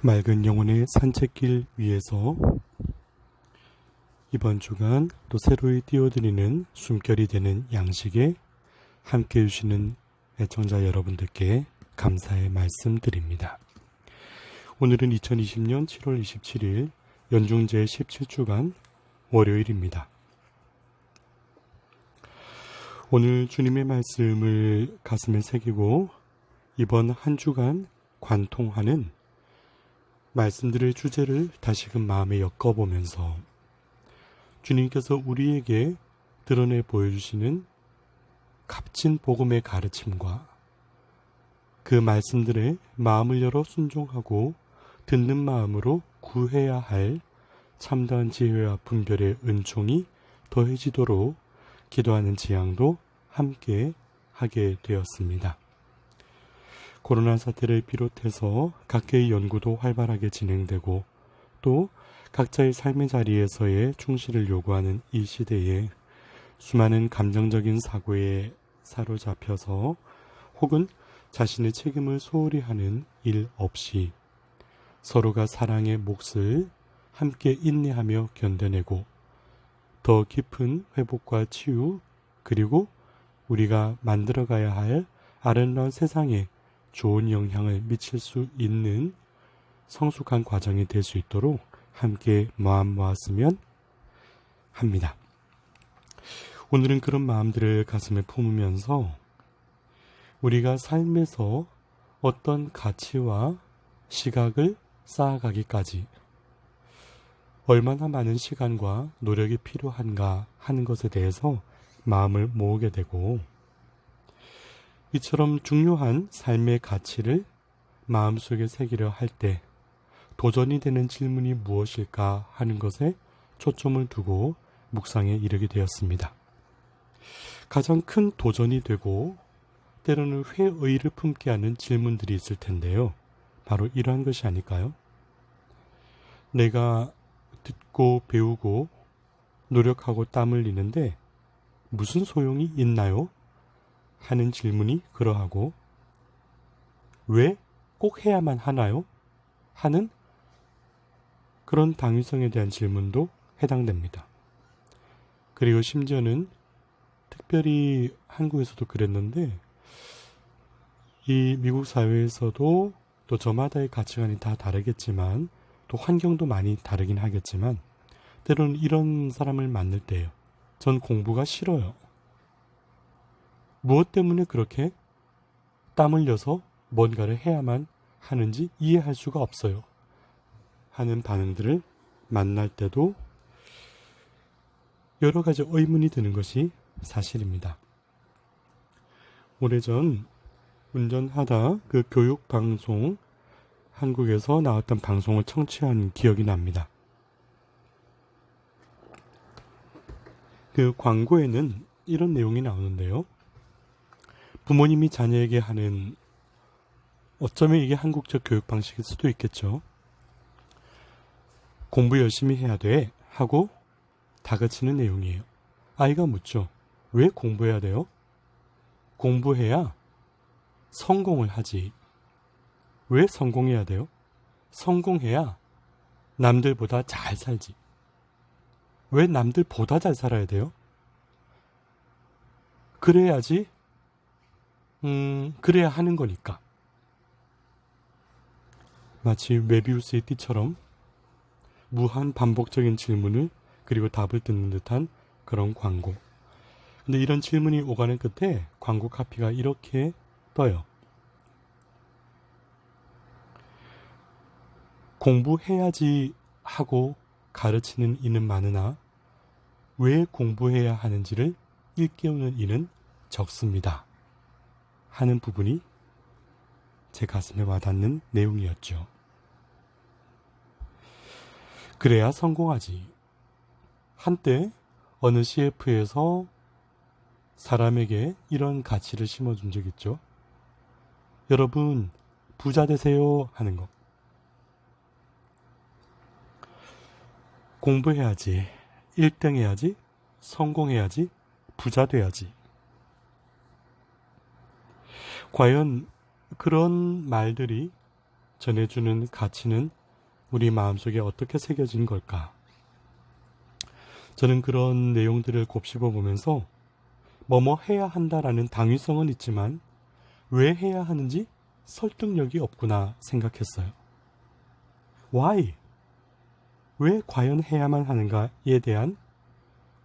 맑은 영혼의 산책길 위에서 이번 주간 또 새로이 띄워드리는 숨결이 되는 양식에 함께 해주시는 애청자 여러분들께 감사의 말씀 드립니다. 오늘은 2020년 7월 27일 연중제 17주간 월요일입니다. 오늘 주님의 말씀을 가슴에 새기고 이번 한 주간 관통하는 말씀들의 주제를 다시금 마음에 엮어보면서 주님께서 우리에게 드러내 보여주시는 값진 복음의 가르침과 그 말씀들에 마음을 열어 순종하고 듣는 마음으로 구해야 할 참다한 지혜와 분별의 은총이 더해지도록 기도하는 지향도 함께 하게 되었습니다. 코로나 사태를 비롯해서 각계의 연구도 활발하게 진행되고 또 각자의 삶의 자리에서의 충실을 요구하는 이 시대에 수많은 감정적인 사고에 사로잡혀서 혹은 자신의 책임을 소홀히 하는 일 없이 서로가 사랑의 몫을 함께 인내하며 견뎌내고 더 깊은 회복과 치유 그리고 우리가 만들어가야 할 아름다운 세상에 좋은 영향을 미칠 수 있는 성숙한 과정이 될 수 있도록 함께 마음 모았으면 합니다. 오늘은 그런 마음들을 가슴에 품으면서 우리가 삶에서 어떤 가치와 시각을 쌓아가기까지 얼마나 많은 시간과 노력이 필요한가 하는 것에 대해서 마음을 모으게 되고 이처럼 중요한 삶의 가치를 마음속에 새기려 할 때 도전이 되는 질문이 무엇일까 하는 것에 초점을 두고 묵상에 이르게 되었습니다. 가장 큰 도전이 되고 때로는 회의를 품게 하는 질문들이 있을 텐데요. 바로 이러한 것이 아닐까요? 내가 듣고 배우고 노력하고 땀 흘리는데 무슨 소용이 있나요? 하는 질문이 그러하고 왜 꼭 해야만 하나요? 하는 그런 당위성에 대한 질문도 해당됩니다. 그리고 심지어는 특별히 한국에서도 그랬는데 이 미국 사회에서도 또 저마다의 가치관이 다 다르겠지만 또 환경도 많이 다르긴 하겠지만 때로는 이런 사람을 만날 때예요. 전 공부가 싫어요. 무엇 때문에 그렇게 땀 흘려서 뭔가를 해야만 하는지 이해할 수가 없어요. 하는 반응들을 만날 때도 여러 가지 의문이 드는 것이 사실입니다. 오래전 운전하다 그 교육방송 한국에서 나왔던 방송을 청취한 기억이 납니다. 그 광고에는 이런 내용이 나오는데요. 부모님이 자녀에게 하는 어쩌면 이게 한국적 교육 방식일 수도 있겠죠. 공부 열심히 해야 돼 하고 다그치는 내용이에요. 아이가 묻죠. 왜 공부해야 돼요? 공부해야 성공을 하지. 왜 성공해야 돼요? 성공해야 남들보다 잘 살지. 왜 남들보다 잘 살아야 돼요? 그래야지 그래야 하는 거니까. 마치 메비우스의 띠처럼 무한 반복적인 질문을 그리고 답을 듣는 듯한 그런 광고. 근데 이런 질문이 오가는 끝에 광고 카피가 이렇게 떠요. 공부해야지 하고 가르치는 이는 많으나 왜 공부해야 하는지를 일깨우는 이는 적습니다. 하는 부분이 제 가슴에 와닿는 내용이었죠. 그래야 성공하지. 한때 어느 CF에서 사람에게 이런 가치를 심어준 적 있죠. 여러분 부자 되세요 하는 거. 공부해야지, 1등 해야지, 성공해야지, 부자 돼야지. 과연 그런 말들이 전해주는 가치는 우리 마음속에 어떻게 새겨진 걸까? 저는 그런 내용들을 곱씹어 보면서 뭐뭐 해야 한다라는 당위성은 있지만 왜 해야 하는지 설득력이 없구나 생각했어요. Why? 왜 과연 해야만 하는가에 대한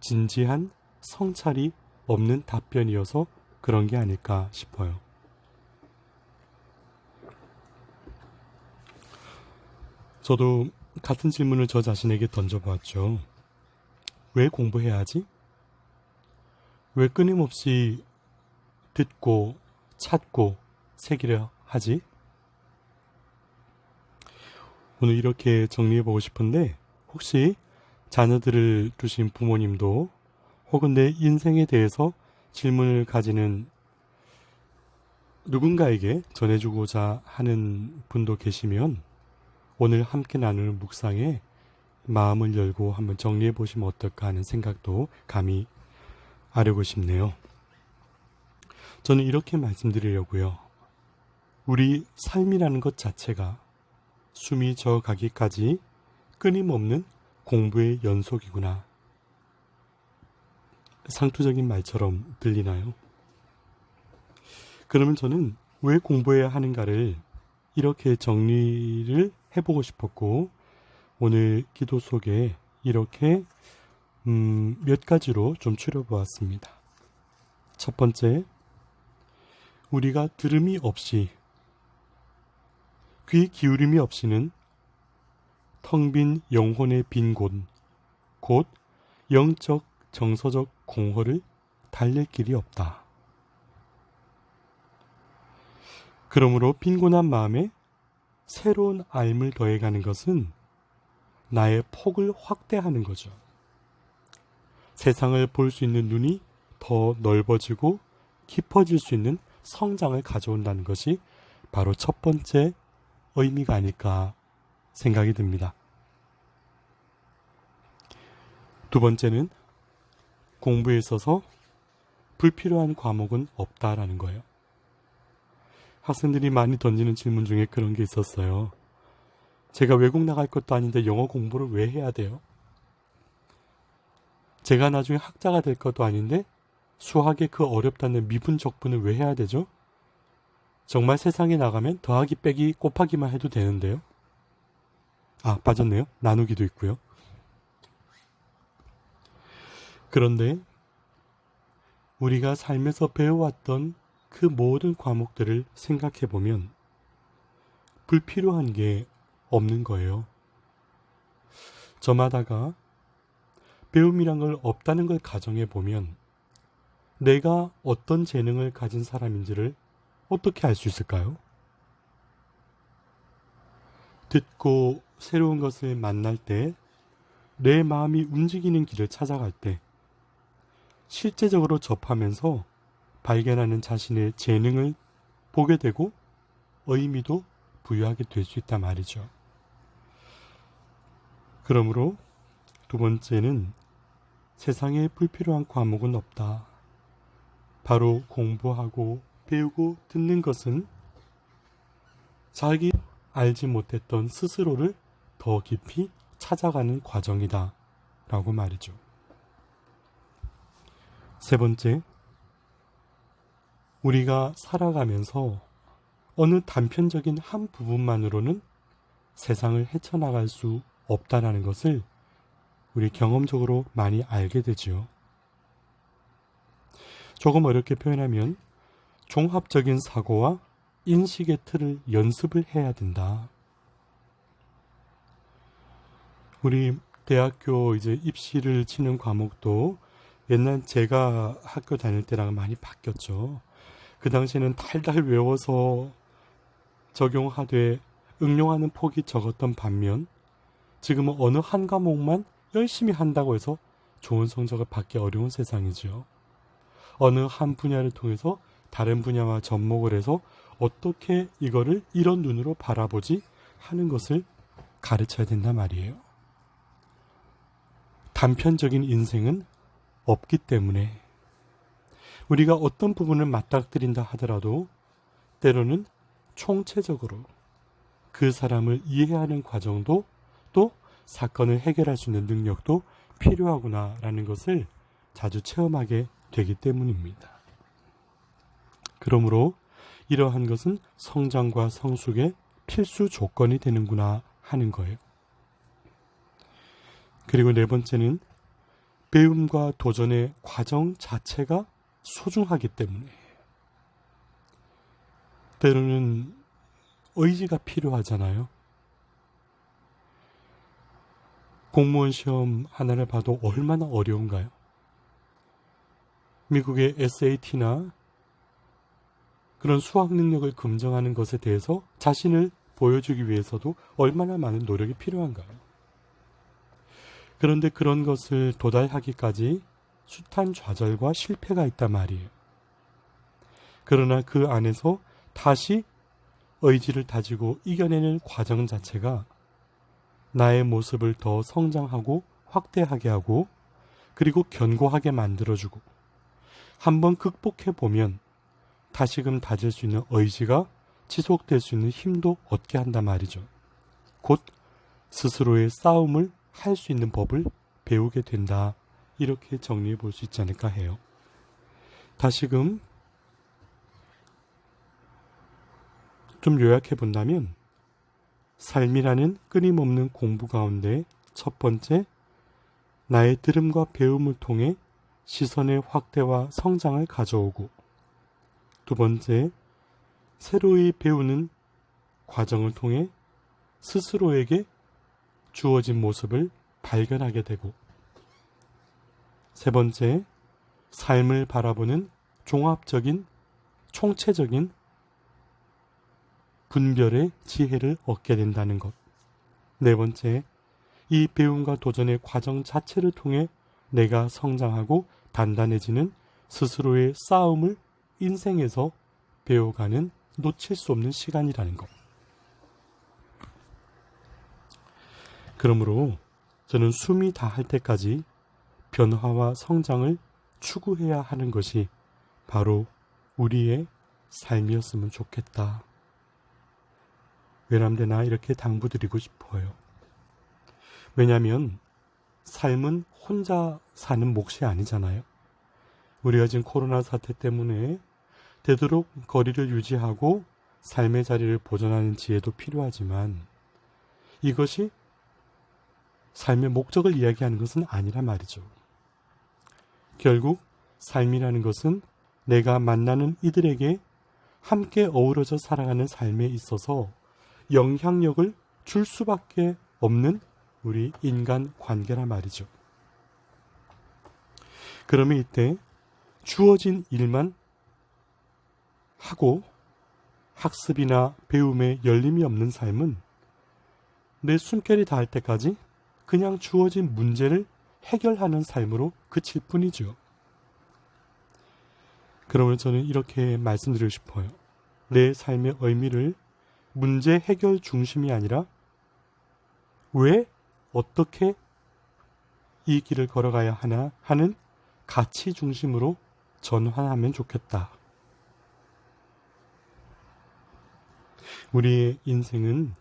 진지한 성찰이 없는 답변이어서 그런 게 아닐까 싶어요. 저도 같은 질문을 저 자신에게 던져보았죠. 왜 공부해야 하지? 왜 끊임없이 듣고 찾고 새기려 하지? 오늘 이렇게 정리해보고 싶은데 혹시 자녀들을 두신 부모님도 혹은 내 인생에 대해서 질문을 가지는 누군가에게 전해주고자 하는 분도 계시면 오늘 함께 나눌 묵상에 마음을 열고 한번 정리해 보시면 어떨까 하는 생각도 감히 아뢰고 싶네요. 저는 이렇게 말씀드리려고요. 우리 삶이라는 것 자체가 숨이 저어가기까지 끊임없는 공부의 연속이구나. 상투적인 말처럼 들리나요? 그러면 저는 왜 공부해야 하는가를 이렇게 정리를 해보고 싶었고 오늘 기도 속에 이렇게 몇 가지로 좀 추려보았습니다. 첫 번째, 우리가 들음이 없이 귀 기울임이 없이는 텅 빈 영혼의 빈 곳, 곧 영적 정서적 공허를 달랠 길이 없다. 그러므로 빈곤한 마음에 새로운 알을 더해가는 것은 나의 폭을 확대하는 거죠. 세상을 볼 수 있는 눈이 더 넓어지고 깊어질 수 있는 성장을 가져온다는 것이 바로 첫 번째 의미가 아닐까 생각이 듭니다. 두 번째는 공부에 있어서 불필요한 과목은 없다라는 거예요. 학생들이 많이 던지는 질문 중에 그런 게 있었어요. 제가 외국 나갈 것도 아닌데 영어 공부를 왜 해야 돼요? 제가 나중에 학자가 될 것도 아닌데 수학의 그 어렵다는 미분적분을 왜 해야 되죠? 정말 세상에 나가면 더하기 빼기 곱하기만 해도 되는데요. 아, 빠졌네요. 나누기도 있고요. 그런데 우리가 삶에서 배워왔던 그 모든 과목들을 생각해 보면 불필요한 게 없는 거예요. 저마다가 배움이란 걸 없다는 걸 가정해 보면 내가 어떤 재능을 가진 사람인지를 어떻게 알 수 있을까요? 듣고 새로운 것을 만날 때, 내 마음이 움직이는 길을 찾아갈 때, 실제적으로 접하면서 발견하는 자신의 재능을 보게 되고 의미도 부여하게 될 수 있단 말이죠. 그러므로 두 번째는 세상에 불필요한 과목은 없다. 바로 공부하고 배우고 듣는 것은 자기 알지 못했던 스스로를 더 깊이 찾아가는 과정이다 라고 말이죠. 세 번째, 우리가 살아가면서 어느 단편적인 한 부분만으로는 세상을 헤쳐나갈 수 없다라는 것을 우리 경험적으로 많이 알게 되지요. 조금 어렵게 표현하면 종합적인 사고와 인식의 틀을 연습을 해야 된다. 우리 대학교 이제 입시를 치는 과목도 옛날 제가 학교 다닐 때랑 많이 바뀌었죠. 그 당시에는 달달 외워서 적용하되 응용하는 폭이 적었던 반면 지금은 어느 한 과목만 열심히 한다고 해서 좋은 성적을 받기 어려운 세상이죠. 어느 한 분야를 통해서 다른 분야와 접목을 해서 어떻게 이거를 이런 눈으로 바라보지 하는 것을 가르쳐야 된단 말이에요. 단편적인 인생은 없기 때문에 우리가 어떤 부분을 맞닥뜨린다 하더라도 때로는 총체적으로 그 사람을 이해하는 과정도 또 사건을 해결할 수 있는 능력도 필요하구나라는 것을 자주 체험하게 되기 때문입니다. 그러므로 이러한 것은 성장과 성숙의 필수 조건이 되는구나 하는 거예요. 그리고 네 번째는 배움과 도전의 과정 자체가 소중하기 때문에 때로는 의지가 필요하잖아요. 공무원 시험 하나를 봐도 얼마나 어려운가요? 미국의 SAT나 그런 수학 능력을 검증하는 것에 대해서 자신을 보여주기 위해서도 얼마나 많은 노력이 필요한가요? 그런데 그런 것을 도달하기까지 숱한 좌절과 실패가 있단 말이에요. 그러나 그 안에서 다시 의지를 다지고 이겨내는 과정 자체가 나의 모습을 더 성장하고 확대하게 하고 그리고 견고하게 만들어주고 한번 극복해보면 다시금 다질 수 있는 의지가 지속될 수 있는 힘도 얻게 한단 말이죠. 곧 스스로의 싸움을 할 수 있는 법을 배우게 된다. 이렇게 정리해 볼 수 있지 않을까 해요. 다시금 좀 요약해 본다면 삶이라는 끊임없는 공부 가운데 첫 번째, 나의 들음과 배움을 통해 시선의 확대와 성장을 가져오고 두 번째, 새로이 배우는 과정을 통해 스스로에게 주어진 모습을 발견하게 되고 세 번째, 삶을 바라보는 종합적인 총체적인 분별의 지혜를 얻게 된다는 것. 네 번째, 이 배움과 도전의 과정 자체를 통해 내가 성장하고 단단해지는 스스로의 싸움을 인생에서 배워가는 놓칠 수 없는 시간이라는 것. 그러므로 저는 숨이 다할 때까지 변화와 성장을 추구해야 하는 것이 바로 우리의 삶이었으면 좋겠다. 외람되나 이렇게 당부드리고 싶어요. 왜냐하면 삶은 혼자 사는 몫이 아니잖아요. 우리가 지금 코로나 사태 때문에 되도록 거리를 유지하고 삶의 자리를 보존하는 지혜도 필요하지만 이것이 삶의 목적을 이야기하는 것은 아니란 말이죠. 결국 삶이라는 것은 내가 만나는 이들에게 함께 어우러져 살아가는 삶에 있어서 영향력을 줄 수밖에 없는 우리 인간 관계란 말이죠. 그러면 이때 주어진 일만 하고 학습이나 배움에 열림이 없는 삶은 내 숨결이 닿을 때까지 그냥 주어진 문제를 해결하는 삶으로 그칠 뿐이죠. 그러면 저는 이렇게 말씀드리고 싶어요. 내 삶의 의미를 문제 해결 중심이 아니라 왜, 어떻게 이 길을 걸어가야 하나 하는 가치 중심으로 전환하면 좋겠다. 우리의 인생은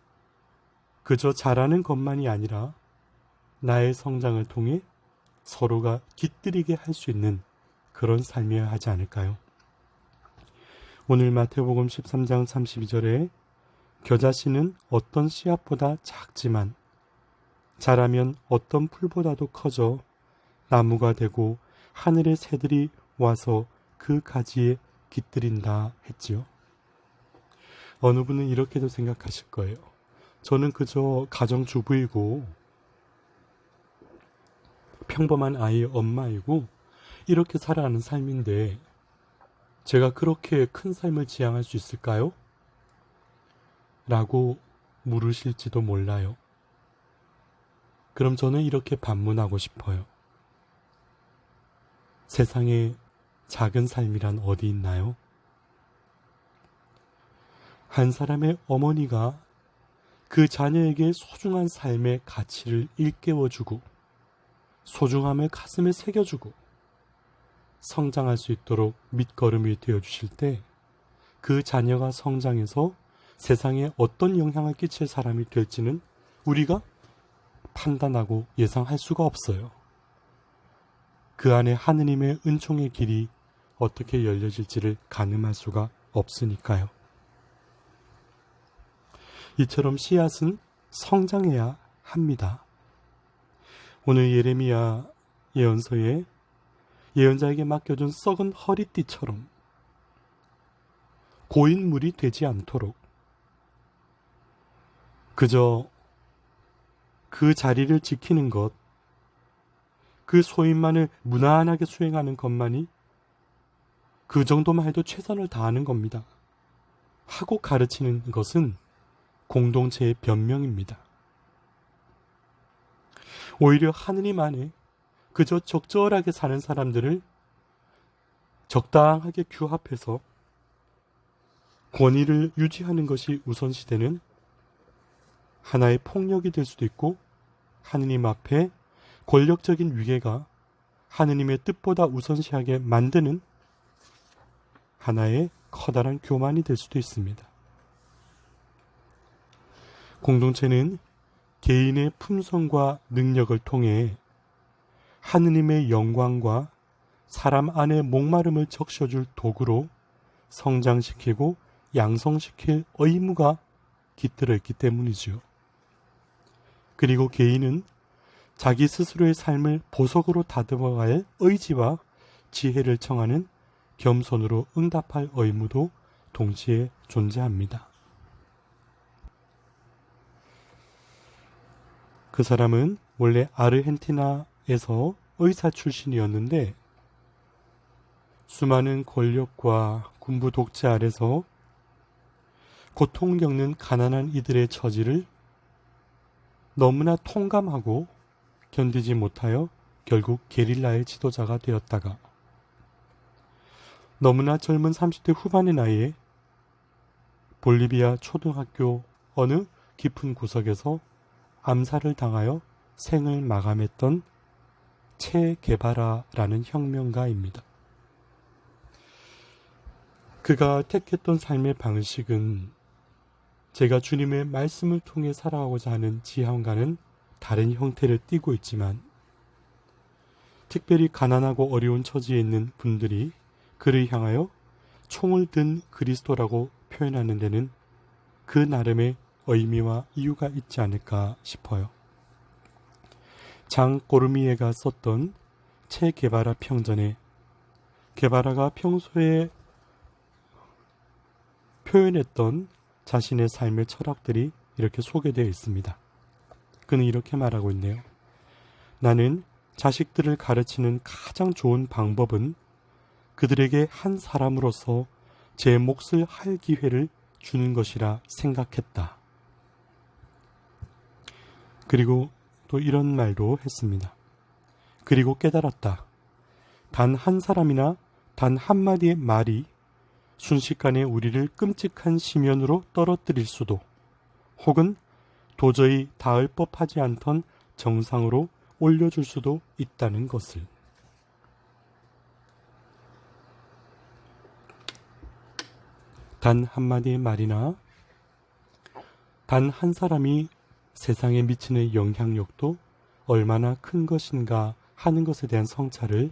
그저 잘하는 것만이 아니라 나의 성장을 통해 서로가 깃들이게 할 수 있는 그런 삶이어야 하지 않을까요? 오늘 마태복음 13장 32절에 겨자씨는 어떤 씨앗보다 작지만 자라면 어떤 풀보다도 커져 나무가 되고 하늘의 새들이 와서 그 가지에 깃들인다 했지요. 어느 분은 이렇게도 생각하실 거예요. 저는 그저 가정주부이고 평범한 아이의 엄마이고 이렇게 살아가는 삶인데 제가 그렇게 큰 삶을 지향할 수 있을까요? 라고 물으실지도 몰라요. 그럼 저는 이렇게 반문하고 싶어요. 세상에 작은 삶이란 어디 있나요? 한 사람의 어머니가 그 자녀에게 소중한 삶의 가치를 일깨워주고 소중함을 가슴에 새겨주고 성장할 수 있도록 밑거름이 되어주실 때 그 자녀가 성장해서 세상에 어떤 영향을 끼칠 사람이 될지는 우리가 판단하고 예상할 수가 없어요. 그 안에 하느님의 은총의 길이 어떻게 열려질지를 가늠할 수가 없으니까요. 이처럼 씨앗은 성장해야 합니다. 오늘 예레미야 예언서에 예언자에게 맡겨준 썩은 허리띠처럼 고인물이 되지 않도록 그저 그 자리를 지키는 것, 그 소임만을 무난하게 수행하는 것만이 그 정도만 해도 최선을 다하는 겁니다. 하고 가르치는 것은 공동체의 변명입니다. 오히려 하느님 안에 그저 적절하게 사는 사람들을 적당하게 규합해서 권위를 유지하는 것이 우선시되는 하나의 폭력이 될 수도 있고, 하느님 앞에 권력적인 위계가 하느님의 뜻보다 우선시하게 만드는 하나의 커다란 교만이 될 수도 있습니다. 공동체는 개인의 품성과 능력을 통해 하느님의 영광과 사람 안의 목마름을 적셔줄 도구로 성장시키고 양성시킬 의무가 깃들어 있기 때문이지요. 그리고 개인은 자기 스스로의 삶을 보석으로 다듬어갈 의지와 지혜를 청하는 겸손으로 응답할 의무도 동시에 존재합니다. 그 사람은 원래 아르헨티나에서 의사 출신이었는데 수많은 권력과 군부 독재 아래서 고통 겪는 가난한 이들의 처지를 너무나 통감하고 견디지 못하여 결국 게릴라의 지도자가 되었다가 너무나 젊은 30대 후반의 나이에 볼리비아 초등학교 어느 깊은 구석에서 암살을 당하여 생을 마감했던 체 게바라라는 혁명가입니다. 그가 택했던 삶의 방식은 제가 주님의 말씀을 통해 살아가고자 하는 지향과는 다른 형태를 띠고 있지만, 특별히 가난하고 어려운 처지에 있는 분들이 그를 향하여 총을 든 그리스도라고 표현하는 데는 그 나름의 의미와 이유가 있지 않을까 싶어요. 장 꼬르미에가 썼던 체 게바라 평전에 게바라가 평소에 표현했던 자신의 삶의 철학들이 이렇게 소개되어 있습니다. 그는 이렇게 말하고 있네요. 나는 자식들을 가르치는 가장 좋은 방법은 그들에게 한 사람으로서 제 몫을 할 기회를 주는 것이라 생각했다. 그리고 또 이런 말도 했습니다. 그리고 깨달았다. 단 한 사람이나 단 한마디의 말이 순식간에 우리를 끔찍한 심연으로 떨어뜨릴 수도, 혹은 도저히 닿을 법하지 않던 정상으로 올려줄 수도 있다는 것을. 단 한마디의 말이나 단 한 사람이 세상에 미치는 영향력도 얼마나 큰 것인가 하는 것에 대한 성찰을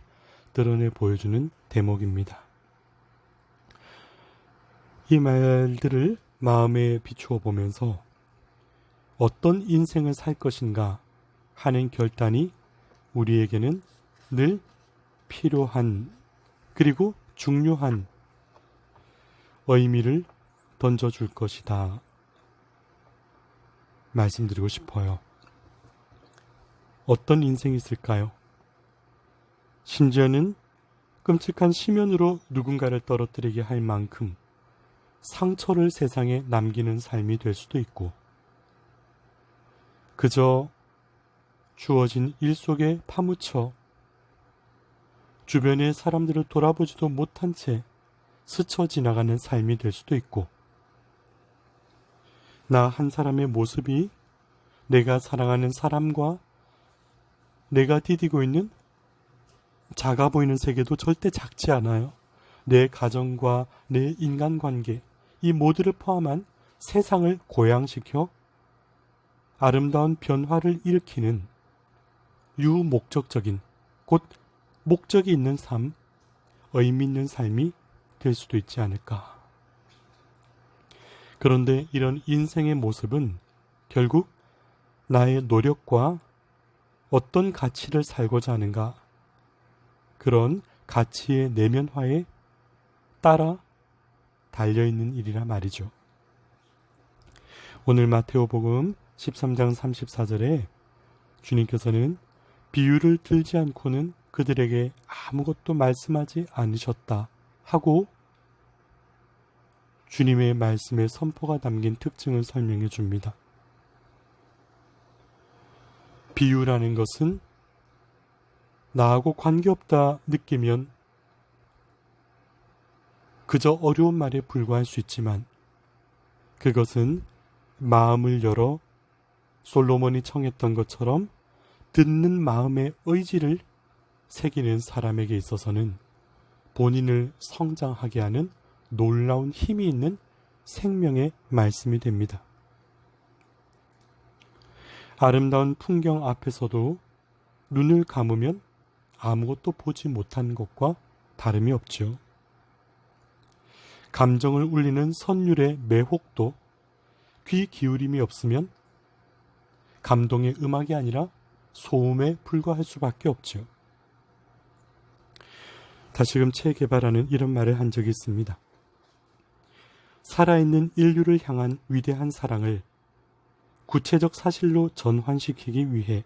드러내 보여주는 대목입니다. 이 말들을 마음에 비추어 보면서 어떤 인생을 살 것인가 하는 결단이 우리에게는 늘 필요한 그리고 중요한 의미를 던져줄 것이다 말씀드리고 싶어요. 어떤 인생이 있을까요? 심지어는 끔찍한 심연으로 누군가를 떨어뜨리게 할 만큼 상처를 세상에 남기는 삶이 될 수도 있고, 그저 주어진 일 속에 파묻혀 주변의 사람들을 돌아보지도 못한 채 스쳐 지나가는 삶이 될 수도 있고, 나 한 사람의 모습이 내가 사랑하는 사람과 내가 디디고 있는 작아 보이는 세계도 절대 작지 않아요. 내 가정과 내 인간관계, 이 모두를 포함한 세상을 고양시켜 아름다운 변화를 일으키는 유목적적인, 곧 목적이 있는 삶, 의미 있는 삶이 될 수도 있지 않을까. 그런데 이런 인생의 모습은 결국 나의 노력과 어떤 가치를 살고자 하는가, 그런 가치의 내면화에 따라 달려있는 일이라 말이죠. 오늘 마테오복음 13장 34절에 주님께서는 비유를 들지 않고는 그들에게 아무것도 말씀하지 않으셨다 하고 주님의 말씀에 선포가 담긴 특징을 설명해 줍니다. 비유라는 것은 나하고 관계없다 느끼면 그저 어려운 말에 불과할 수 있지만 그것은 마음을 열어 솔로몬이 청했던 것처럼 듣는 마음의 의지를 새기는 사람에게 있어서는 본인을 성장하게 하는 놀라운 힘이 있는 생명의 말씀이 됩니다. 아름다운 풍경 앞에서도 눈을 감으면 아무것도 보지 못한 것과 다름이 없죠. 감정을 울리는 선율의 매혹도 귀 기울임이 없으면 감동의 음악이 아니라 소음에 불과할 수밖에 없죠. 다시금 체계바라는 이런 말을 한 적이 있습니다. 살아있는 인류를 향한 위대한 사랑을 구체적 사실로 전환시키기 위해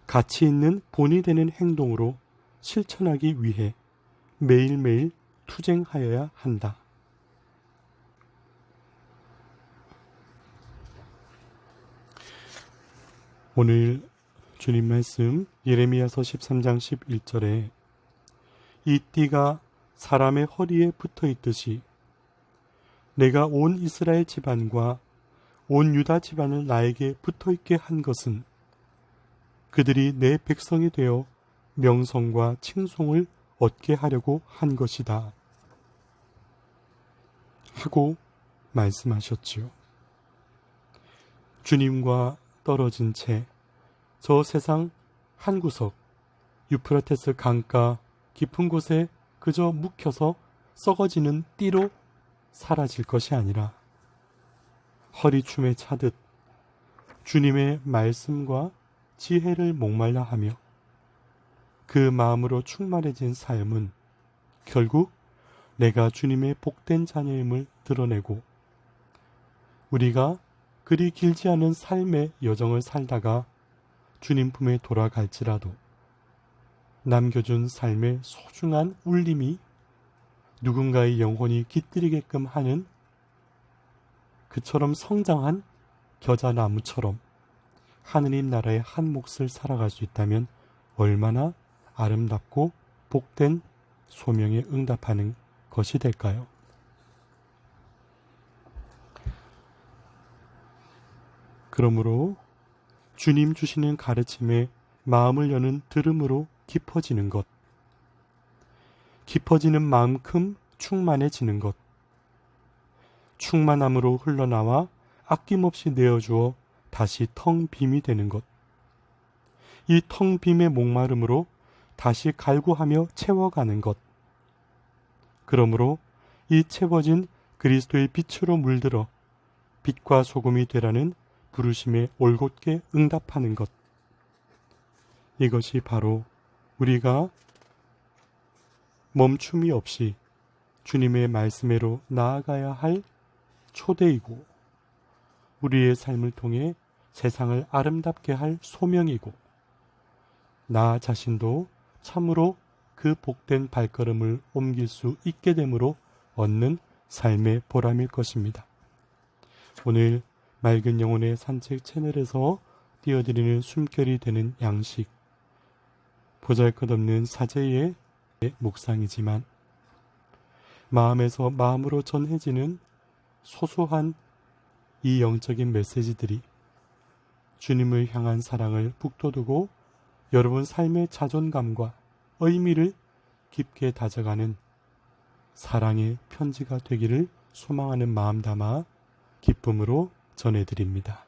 가치 있는 본이 되는 행동으로 실천하기 위해 매일매일 투쟁하여야 한다. 오늘 주님 말씀 예레미야서 13장 11절에 이 띠가 사람의 허리에 붙어 있듯이 내가 온 이스라엘 집안과 온 유다 집안을 나에게 붙어 있게 한 것은 그들이 내 백성이 되어 명성과 칭송을 얻게 하려고 한 것이다 하고 말씀하셨지요. 주님과 떨어진 채 저 세상 한 구석 유프라테스 강가 깊은 곳에 그저 묵혀서 썩어지는 띠로 사라질 것이 아니라 허리춤에 차듯 주님의 말씀과 지혜를 목말라 하며 그 마음으로 충만해진 삶은 결국 내가 주님의 복된 자녀임을 드러내고 우리가 그리 길지 않은 삶의 여정을 살다가 주님 품에 돌아갈지라도 남겨준 삶의 소중한 울림이 누군가의 영혼이 깃들이게끔 하는 그처럼 성장한 겨자나무처럼 하느님 나라의 한 몫을 살아갈 수 있다면 얼마나 아름답고 복된 소명에 응답하는 것이 될까요? 그러므로 주님 주시는 가르침에 마음을 여는 들음으로 깊어지는 것, 깊어지는 만큼 충만해지는 것, 충만함으로 흘러나와 아낌없이 내어주어 다시 텅 빔이 되는 것, 이 텅 빔의 목마름으로 다시 갈구하며 채워가는 것, 그러므로 이 채워진 그리스도의 빛으로 물들어 빛과 소금이 되라는 부르심에 올곧게 응답하는 것, 이것이 바로 우리가 멈춤이 없이 주님의 말씀으로 나아가야 할 초대이고 우리의 삶을 통해 세상을 아름답게 할 소명이고 나 자신도 참으로 그 복된 발걸음을 옮길 수 있게 됨으로 얻는 삶의 보람일 것입니다. 오늘 맑은 영혼의 산책 채널에서 띄워드리는 숨결이 되는 양식, 보잘것없는 사제의 묵상이지만 마음에서 마음으로 전해지는 소소한 이 영적인 메시지들이 주님을 향한 사랑을 북돋우고 여러분 삶의 자존감과 의미를 깊게 다져가는 사랑의 편지가 되기를 소망하는 마음 담아 기쁨으로 전해드립니다.